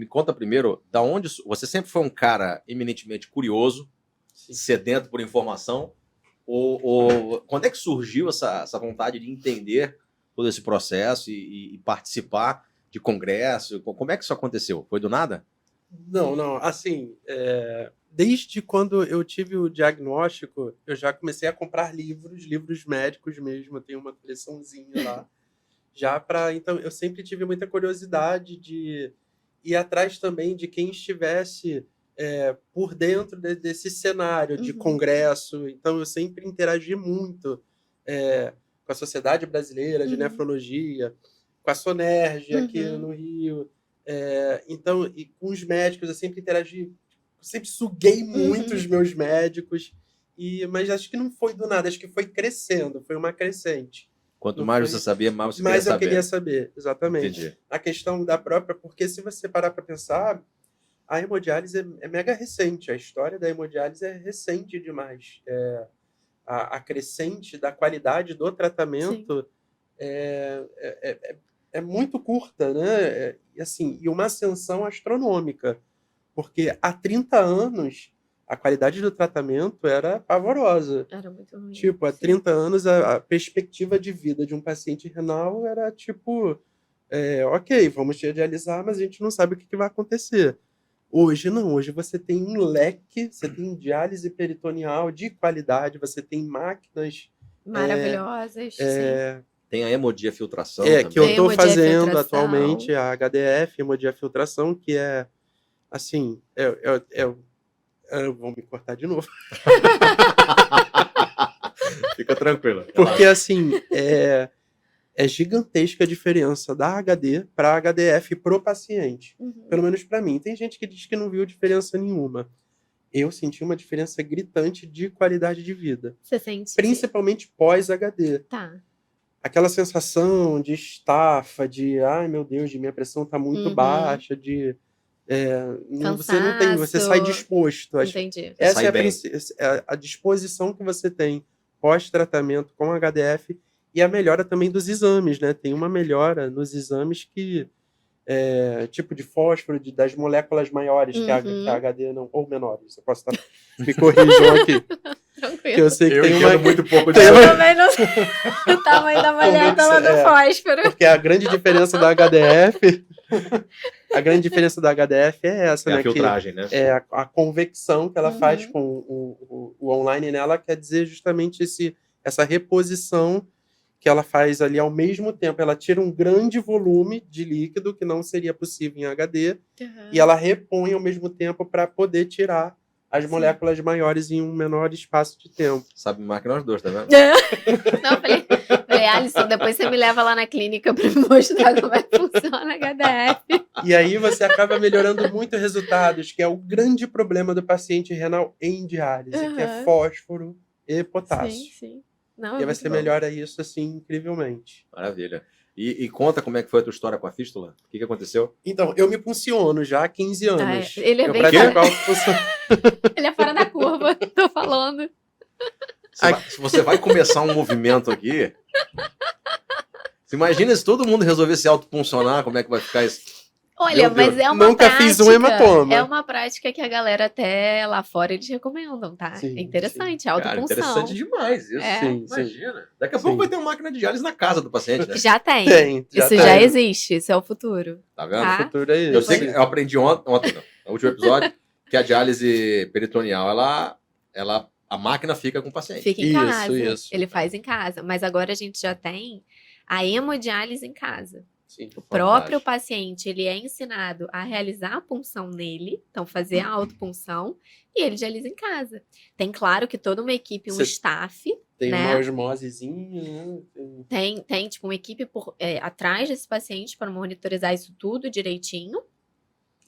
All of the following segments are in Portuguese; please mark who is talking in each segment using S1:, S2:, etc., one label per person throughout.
S1: me conta primeiro, da onde você sempre foi um cara eminentemente curioso, sedento por informação, ou quando é que surgiu essa vontade de entender todo esse processo e participar de congresso? Como é que isso aconteceu? Foi do nada?
S2: Não. Assim, desde quando eu tive o diagnóstico, eu já comecei a comprar livros médicos mesmo. Eu tenho uma coleçãozinha lá. Então, eu sempre tive muita curiosidade de ir atrás também de quem estivesse por dentro desse cenário de congresso. Então, eu sempre interagi muito com a Sociedade Brasileira de Nefrologia, com a Sonerge aqui no Rio. Então, e com os médicos, eu sempre interagi, eu sempre suguei muito os meus médicos, mas acho que não foi do nada, acho que foi crescendo, foi uma crescente.
S1: Quanto mais você sabia, mais você queria
S2: Mas eu
S1: saber.
S2: queria saber, exatamente.
S1: Entendi.
S2: A questão da própria, porque se você parar para pensar, a hemodiálise é mega recente, a história da hemodiálise é recente demais. A crescente da qualidade do tratamento é muito curta, né? E uma ascensão astronômica, porque há 30 anos a qualidade do tratamento era pavorosa.
S3: Era muito ruim.
S2: Tipo, há 30 anos a perspectiva de vida de um paciente renal era tipo, ok, vamos te dialisar, mas a gente não sabe o que vai acontecer. Hoje não, hoje você tem um leque, você tem diálise peritoneal de qualidade, você tem máquinas
S3: maravilhosas, sim.
S1: Tem a hemodiafiltração também.
S2: Que eu estou fazendo atualmente, a HDF, hemodiafiltração, que é, assim, vão me cortar de novo.
S1: Fica tranquilo.
S2: Porque, assim, é gigantesca a diferença da HD para HDF pro paciente. Pelo menos para mim. Tem gente que diz que não viu diferença nenhuma. Eu senti uma diferença gritante de qualidade de vida.
S3: Você sente?
S2: Principalmente pós-HD.
S3: Tá.
S2: Aquela sensação de estafa, de, ai meu Deus, minha pressão tá muito baixa, de... você não tem, você sai disposto.
S3: Entendi.
S2: Essa é a disposição que você tem pós-tratamento com HDF e a melhora também dos exames, né? Tem uma melhora nos exames que tipo de fósforo das moléculas maiores que a HD não, ou menores. Eu posso estar me corrijam aqui.
S3: Tranquilo.
S2: Que eu sei que
S1: eu
S2: tem
S1: muito pouco de
S3: Eu também não sei o tamanho da molécula do fósforo.
S2: Porque a grande diferença da HDF é essa, né?
S1: A filtragem, né?
S2: É a convecção que ela faz com o online nela, quer dizer justamente essa reposição que ela faz ali ao mesmo tempo. Ela tira um grande volume de líquido que não seria possível em HD e ela repõe ao mesmo tempo para poder tirar as moléculas maiores em um menor espaço de tempo.
S1: Sabe mais que nós dois, tá vendo?
S3: Não, falei, Alisson, depois você me leva lá na clínica para me mostrar como é que funciona a HDF.
S2: E aí você acaba melhorando muito resultados, que é o grande problema do paciente renal em diálise, que é fósforo e potássio.
S3: Sim. Não,
S2: e aí você melhora isso, assim, incrivelmente.
S1: Maravilha. E conta como é que foi a tua história com a fístula? O que aconteceu?
S2: Então, eu me punciono já há 15 anos.
S3: Ele é bem Ele é fora da curva, tô falando.
S1: Se você vai começar um movimento aqui, você imagina se todo mundo resolver se autopuncionar, como é que vai ficar isso?
S3: Olha, mas é uma
S2: Nunca fiz um hematoma.
S3: É uma prática que a galera até lá fora eles recomendam, tá?
S2: Sim,
S3: é interessante,
S1: Cara,
S3: autopunção.
S1: interessante demais isso. Imagina. Daqui a pouco vai ter uma máquina de diálise na casa do paciente, né?
S3: Já tem. Isso já existe, isso é o futuro.
S1: Tá vendo?
S3: Tá?
S2: O futuro é isso.
S1: Eu sei que eu aprendi ontem no último episódio, que a diálise peritoneal, a máquina fica com o paciente.
S3: Fica em casa.
S2: Isso.
S3: Ele faz em casa. Mas agora a gente já tem a hemodiálise em casa.
S2: Sim,
S3: o próprio paciente, ele é ensinado a realizar a punção nele, então fazer a autopunção, e ele dialisa em casa. Tem, claro, que toda uma equipe, um staff,
S2: tem
S3: né?
S2: uma osmosezinha, né?
S3: Tem tipo, uma equipe atrás desse paciente para monitorizar isso tudo direitinho,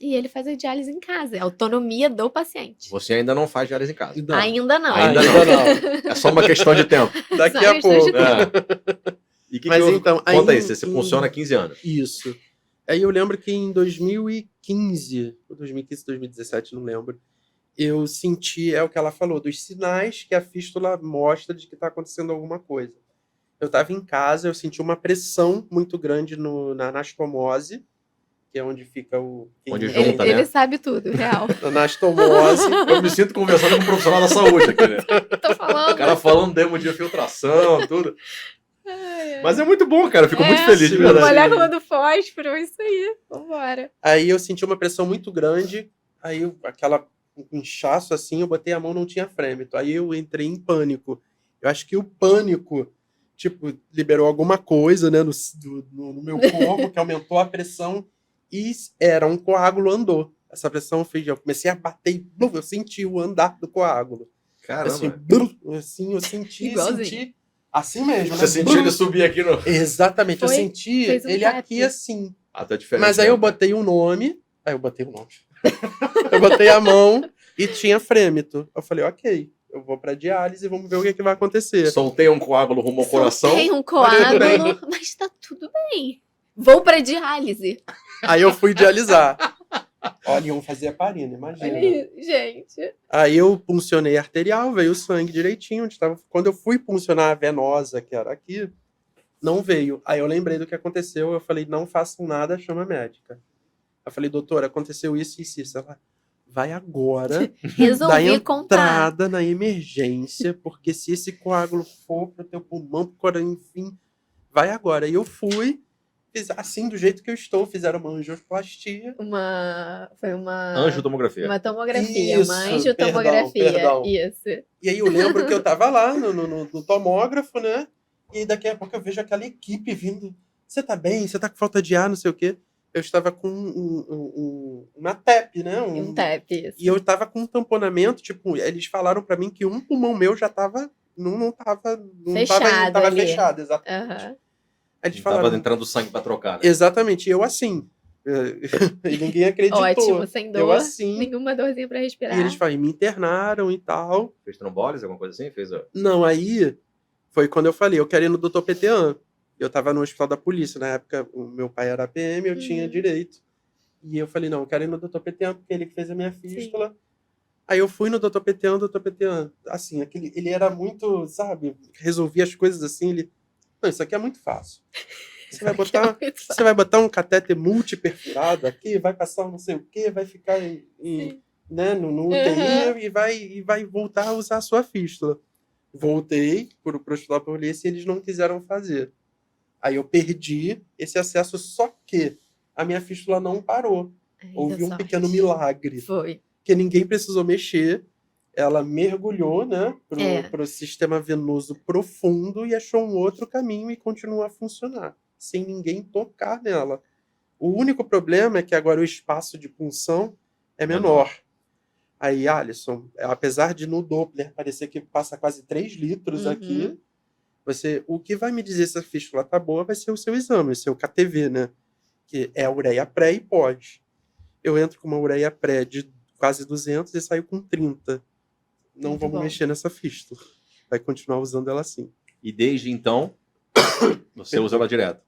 S3: e ele faz a diálise em casa, é a autonomia do paciente.
S1: Você ainda não faz diálise em casa?
S3: Não. Ainda não.
S1: É só uma questão de tempo.
S2: Daqui a pouco.
S1: E
S2: então,
S1: conta aí, você funciona há 15 anos.
S2: Isso. Aí eu lembro que em 2015, 2017, não lembro, eu senti, é o que ela falou, dos sinais que a fístula mostra de que está acontecendo alguma coisa. Eu estava em casa, eu senti uma pressão muito grande na anastomose, que é onde fica o...
S1: Onde
S3: Ele,
S1: junta, né?
S3: ele sabe tudo, real.
S2: A anastomose.
S1: Eu me sinto conversando com um profissional da saúde aqui, né?
S3: Tô falando.
S1: O cara falando demo de filtração, tudo.
S3: Ai, ai.
S1: Mas é muito bom, cara. Eu fico muito feliz, de
S2: sim.
S1: verdade.
S3: Molécula do fósforo, isso aí. Vambora.
S2: Aí eu senti uma pressão muito grande, aí aquela inchaço assim, eu botei a mão, não tinha frêmito. Aí eu entrei em pânico. Eu acho que o pânico, tipo, liberou alguma coisa, né, no meu corpo, que aumentou a pressão e era um coágulo andou. Essa pressão fez, eu comecei a bater, e eu senti o andar do coágulo. Assim,
S1: Caramba.
S2: assim, eu senti,
S3: Igualzinho.
S2: senti assim mesmo.
S1: Você
S2: né?
S1: sentiu ele subir aqui no...
S2: Exatamente, eu
S3: Foi,
S2: senti
S3: fez um
S2: ele
S3: tap.
S2: aqui assim.
S1: Ah, tá diferente.
S2: Mas aí eu botei o nome. Aí eu botei o nome. Eu botei a mão e tinha frêmito. Eu falei, ok, eu vou pra diálise e vamos ver o que vai acontecer.
S1: Soltei um coágulo rumo ao coração.
S3: Tem um
S2: Mas tudo bem.
S3: coágulo, mas tá tudo bem. Vou pra diálise.
S2: Aí eu fui dialisar. Olha, iam fazer a parina, imagina.
S3: Olha aí, gente.
S2: Aí eu puncionei a arterial, veio o sangue direitinho. Onde tava... Quando eu fui puncionar a venosa, que era aqui, não veio. Aí eu lembrei do que aconteceu. Eu falei, não façam nada, chama a médica. Eu falei, doutora, aconteceu isso e isso. Ela, vai agora, dá
S3: Resolvi contar.
S2: entrada na emergência, porque se esse coágulo for pro teu pulmão, pro coração, enfim, vai agora. E eu fui, fiz assim, do jeito que eu estou, fizeram uma angioplastia.
S3: Foi uma
S1: Angiotomografia.
S3: Uma tomografia,
S2: Isso,
S3: uma angiotomografia.
S2: perdão.
S3: Isso.
S2: E aí eu lembro que eu tava lá no tomógrafo, né? E daqui a pouco eu vejo aquela equipe vindo. Você tá bem? Você tá com falta de ar, não sei o quê. Eu estava com uma TEP, né?
S3: Um tap, isso.
S2: E eu tava com um tamponamento, tipo, eles falaram pra mim que um pulmão meu já tava. Não tava
S3: Fechado ali.
S2: fechado, exatamente.
S3: Aham.
S2: Aí eles
S1: Não
S2: falaram.
S1: tava entrando sangue pra trocar, né?
S2: Exatamente, eu assim. E ninguém acreditou.
S3: Ótimo, sem
S2: Eu
S3: dor.
S2: assim.
S3: Nenhuma dorzinha pra respirar.
S2: E eles falaram, me internaram e tal.
S1: Fez trombólise, alguma coisa assim? Fez...
S2: Não, aí foi quando eu falei, eu quero ir no Dr. Petean. Eu tava no hospital da polícia, na época o meu pai era PM, eu tinha direito. E eu falei, não, eu quero ir no Dr. Petean, porque ele que fez a minha fístula. Sim. Aí eu fui no Dr. Petean, assim, ele era muito, sabe, resolvia as coisas assim, ele, não, isso aqui é muito fácil. Você vai botar um catéter multiperfurado aqui, vai passar não sei o quê, vai ficar né, no UTI e vai voltar a usar a sua fístula. Voltei pro hospital da polícia e eles não quiseram fazer. Aí eu perdi esse acesso, só que a minha fístula não parou. Houve um pequeno milagre.
S3: Foi.
S2: Que ninguém precisou mexer. Ela mergulhou, né, pro sistema venoso profundo e achou um outro caminho e continuou a funcionar, sem ninguém tocar nela. O único problema é que agora o espaço de punção é menor. Aí, Alisson, apesar de no Doppler parecer que passa quase 3 litros aqui, o que vai me dizer se a fístula tá boa vai ser o seu exame, o seu KTV, né? Que é a ureia pré e pós. Eu entro com uma ureia pré de quase 200 e saio com 30. Não
S3: Muito
S2: vamos
S3: bom.
S2: mexer nessa fístula. Vai continuar usando ela assim.
S1: E desde então, você usa ela direto.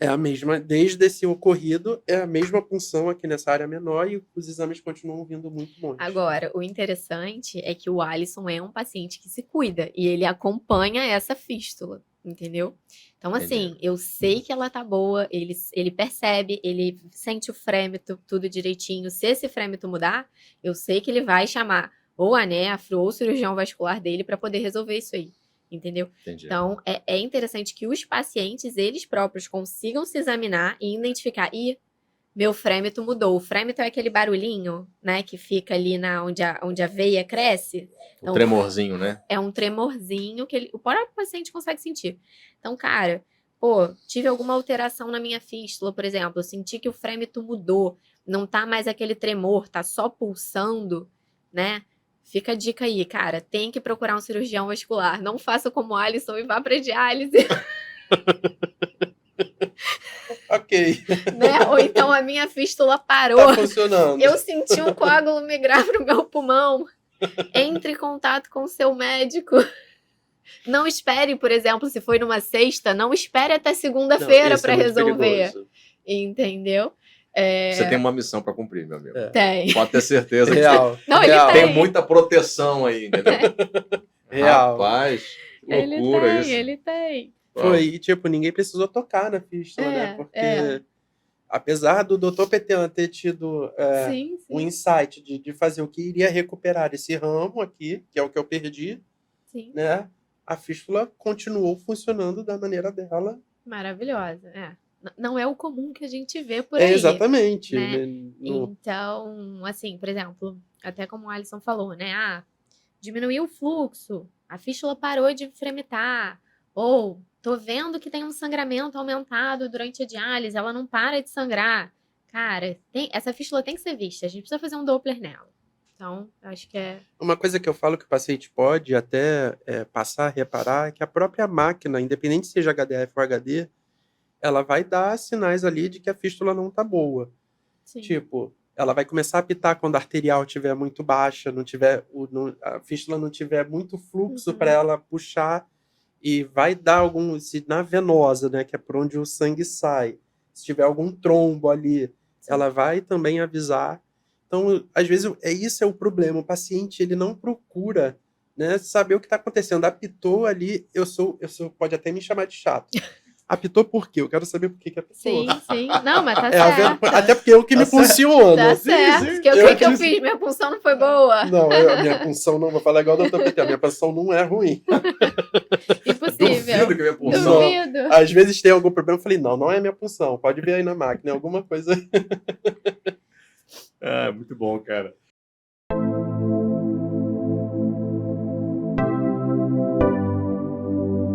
S2: É a mesma, desde esse ocorrido, é a mesma punção aqui nessa área menor e os exames continuam vindo muito bons.
S3: Agora, o interessante é que o Alisson é um paciente que se cuida e ele acompanha essa fístula, entendeu? Então, assim, eu sei que ela tá boa, ele percebe, ele sente o frêmito, tudo direitinho. Se esse frêmito mudar, eu sei que ele vai chamar ou a nefro ou o cirurgião vascular dele para poder resolver isso aí. Entendeu?
S1: Entendi.
S3: Então, é interessante que os pacientes, eles próprios, consigam se examinar e identificar, meu frêmito mudou. O frêmito é aquele barulhinho, né, que fica ali onde a veia cresce. Então,
S1: tremorzinho, né?
S3: É um tremorzinho que o próprio paciente consegue sentir. Então, cara, tive alguma alteração na minha fístula, por exemplo, eu senti que o frêmito mudou, não tá mais aquele tremor, tá só pulsando, né? Fica a dica aí, cara, tem que procurar um cirurgião vascular. Não faça como o Alisson e vá pra diálise.
S2: Ok.
S3: Né? Ou então a minha fístula parou.
S2: Tá funcionando.
S3: Eu senti um coágulo migrar pro meu pulmão. Entre em contato com o seu médico. Não espere, por exemplo, se foi numa sexta, não espere até segunda-feira para resolver.
S2: Perigoso.
S3: Entendeu?
S1: Você tem uma missão para cumprir, meu amigo.
S3: Tem.
S1: Pode ter certeza
S2: Real.
S1: que
S3: Não,
S2: Real.
S3: ele
S1: tem muita proteção aí, entendeu?
S2: Real.
S1: Rapaz, que loucura isso.
S3: Ele tem.
S2: Foi, e tipo, ninguém precisou tocar na fístula, né? Porque apesar do Dr. Petean ter tido
S3: Sim,
S2: um
S3: sim,
S2: insight de fazer o que iria recuperar esse ramo aqui, que é o que eu perdi,
S3: sim.
S2: né? A fístula continuou funcionando da maneira dela.
S3: Maravilhosa. Não é o comum que a gente vê por aí,
S2: Exatamente.
S3: né?
S2: No-
S3: Então, assim, por exemplo, até como o Alisson falou, né? Diminuiu o fluxo, a fístula parou de fremitar, ou tô vendo que tem um sangramento aumentado durante a diálise, ela não para de sangrar. Cara, essa fístula tem que ser vista, a gente precisa fazer um Doppler nela. Então, acho que é.
S2: Uma coisa que eu falo que o paciente pode até passar a reparar é que a própria máquina, independente se seja HDF ou HD, ela vai dar sinais ali de que a fístula não tá boa.
S3: Sim.
S2: Tipo, ela vai começar a apitar quando a arterial estiver muito baixa, a fístula não tiver muito fluxo para ela puxar, e vai dar se na venosa, né, que é por onde o sangue sai, se tiver algum trombo ali,
S3: Sim.
S2: ela vai também avisar. Então, às vezes, esse é o problema. O paciente, ele não procura, né, saber o que está acontecendo. Apitou ali, pode até me chamar de chato. Apitou por quê? Eu quero saber por que apitou.
S3: Sim. Não, mas tá
S2: certo.
S3: certo.
S2: Até porque eu que me funciono.
S3: Tá certo.
S1: sim.
S3: O que eu fiz? Minha punção não foi boa.
S2: Não, a minha punção não, vou falar igual o Dr. PT, a minha punção não é ruim.
S3: Impossível.
S1: Duvido que minha punção...
S3: Duvido.
S2: Às vezes tem algum problema, eu falei, não é minha punção, pode ver aí na máquina, alguma coisa.
S1: Muito bom, cara.